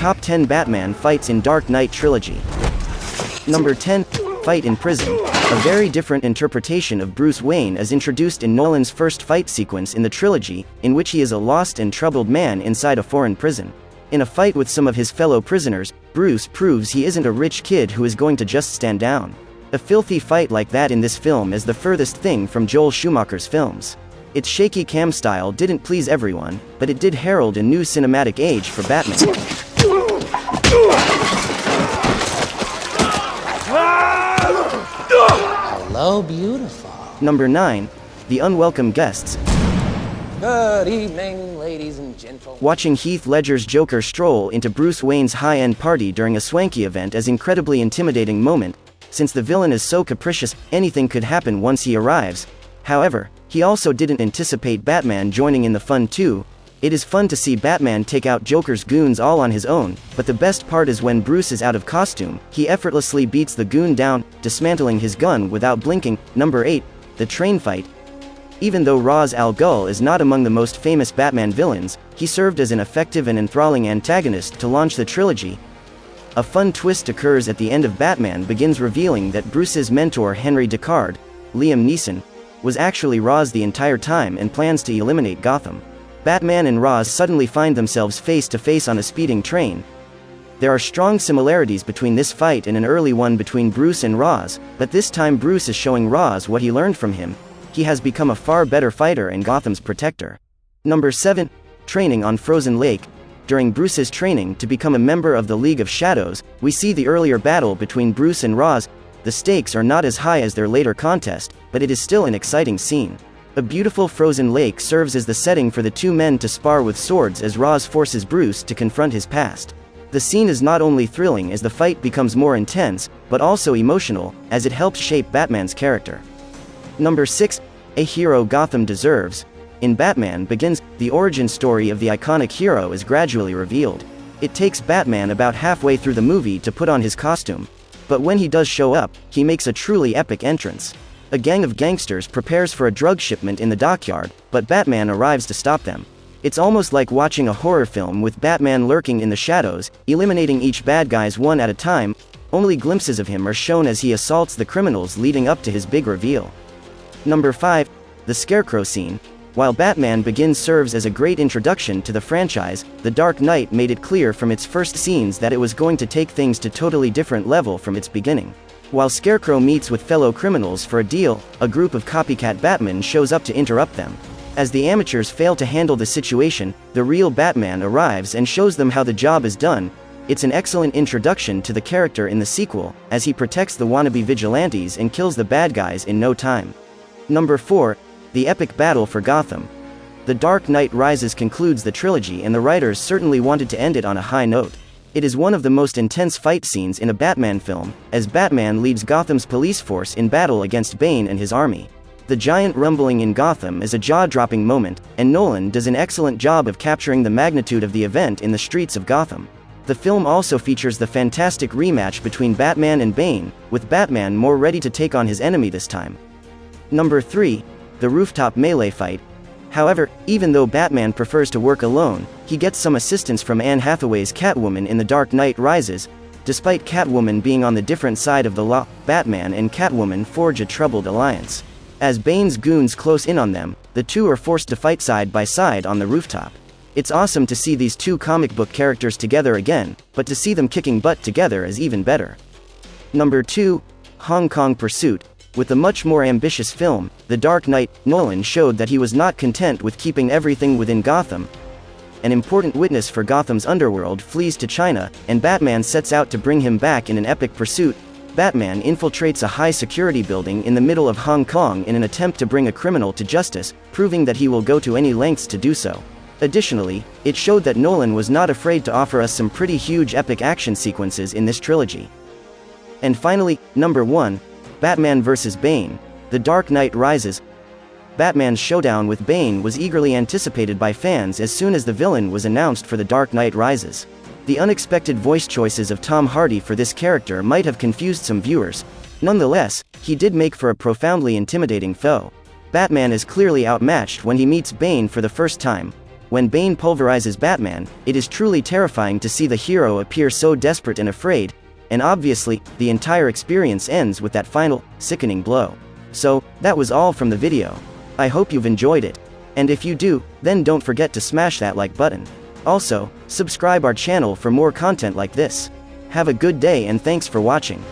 Top 10 Batman fights in Dark Knight Trilogy. Number 10. Fight in Prison. A very different interpretation of Bruce Wayne is introduced in Nolan's first fight sequence in the trilogy, in which he is a lost and troubled man inside a foreign prison. In a fight with some of his fellow prisoners, Bruce proves he isn't a rich kid who is going to just stand down. A filthy fight like that in this film is the furthest thing from Joel Schumacher's films. Its shaky cam style didn't please everyone, but it did herald a new cinematic age for Batman. Hello, beautiful. Number 9. The Unwelcome Guests. Good evening, ladies and gentlemen. Watching Heath Ledger's Joker stroll into Bruce Wayne's high-end party during a swanky event is incredibly intimidating moment, since the villain is so capricious, anything could happen once he arrives. However, he also didn't anticipate Batman joining in the fun too. It is fun to see Batman take out Joker's goons all on his own, but the best part is when Bruce is out of costume, he effortlessly beats the goon down, dismantling his gun without blinking. Number 8. The Train Fight. Even though Ra's al Ghul is not among the most famous Batman villains, he served as an effective and enthralling antagonist to launch the trilogy. A fun twist occurs at the end of Batman Begins, revealing that Bruce's mentor Henry Deckard, Liam Neeson, was actually Ra's the entire time and plans to eliminate Gotham. Batman and Ra's suddenly find themselves face to face on a speeding train. There are strong similarities between this fight and an early one between Bruce and Ra's, but this time Bruce is showing Ra's what he learned from him. He has become a far better fighter and Gotham's protector. Number 7. Training on Frozen Lake. During Bruce's training to become a member of the League of Shadows, we see the earlier battle between Bruce and Ra's. The stakes are not as high as their later contest, but it is still an exciting scene. A beautiful frozen lake serves as the setting for the two men to spar with swords as Ra's forces Bruce to confront his past. The scene is not only thrilling as the fight becomes more intense, but also emotional, as it helps shape Batman's character. Number 6. A hero Gotham deserves. In Batman Begins, the origin story of the iconic hero is gradually revealed. It takes Batman about halfway through the movie to put on his costume. But when he does show up, he makes a truly epic entrance. A gang of gangsters prepares for a drug shipment in the dockyard, but Batman arrives to stop them. It's almost like watching a horror film with Batman lurking in the shadows, eliminating each bad guys one at a time. Only glimpses of him are shown as he assaults the criminals leading up to his big reveal. Number 5. The Scarecrow scene. While Batman Begins serves as a great introduction to the franchise, The Dark Knight made it clear from its first scenes that it was going to take things to totally different level from its beginning. While Scarecrow meets with fellow criminals for a deal, a group of copycat Batmen shows up to interrupt them. As the amateurs fail to handle the situation, the real Batman arrives and shows them how the job is done. It's an excellent introduction to the character in the sequel, as he protects the wannabe vigilantes and kills the bad guys in no time. Number 4. The epic battle for Gotham. The Dark Knight Rises concludes the trilogy, and the writers certainly wanted to end it on a high note. It is one of the most intense fight scenes in a Batman film, as Batman leads Gotham's police force in battle against Bane and his army. The giant rumbling in Gotham is a jaw-dropping moment, and Nolan does an excellent job of capturing the magnitude of the event in the streets of Gotham. The film also features the fantastic rematch between Batman and Bane, with Batman more ready to take on his enemy this time. Number 3. The Rooftop Melee Fight. However, even though Batman prefers to work alone, he gets some assistance from Anne Hathaway's Catwoman in The Dark Knight Rises. Despite Catwoman being on the different side of the law, Batman and Catwoman forge a troubled alliance. As Bane's goons close in on them, the two are forced to fight side by side on the rooftop. It's awesome to see these two comic book characters together again, but to see them kicking butt together is even better. Number 2. Hong Kong Pursuit. With a much more ambitious film, The Dark Knight, Nolan showed that he was not content with keeping everything within Gotham. An important witness for Gotham's underworld flees to China, and Batman sets out to bring him back in an epic pursuit. Batman infiltrates a high-security building in the middle of Hong Kong in an attempt to bring a criminal to justice, proving that he will go to any lengths to do so. Additionally, it showed that Nolan was not afraid to offer us some pretty huge epic action sequences in this trilogy. And finally, number 1. Batman vs. Bane. The Dark Knight Rises. Batman's showdown with Bane was eagerly anticipated by fans as soon as the villain was announced for The Dark Knight Rises. The unexpected voice choices of Tom Hardy for this character might have confused some viewers. Nonetheless, he did make for a profoundly intimidating foe. Batman is clearly outmatched when he meets Bane for the first time. When Bane pulverizes Batman, it is truly terrifying to see the hero appear so desperate and afraid, and obviously, the entire experience ends with that final, sickening blow. So, that was all from the video. I hope you've enjoyed it. And if you do, then don't forget to smash that like button. Also, subscribe our channel for more content like this. Have a good day and thanks for watching.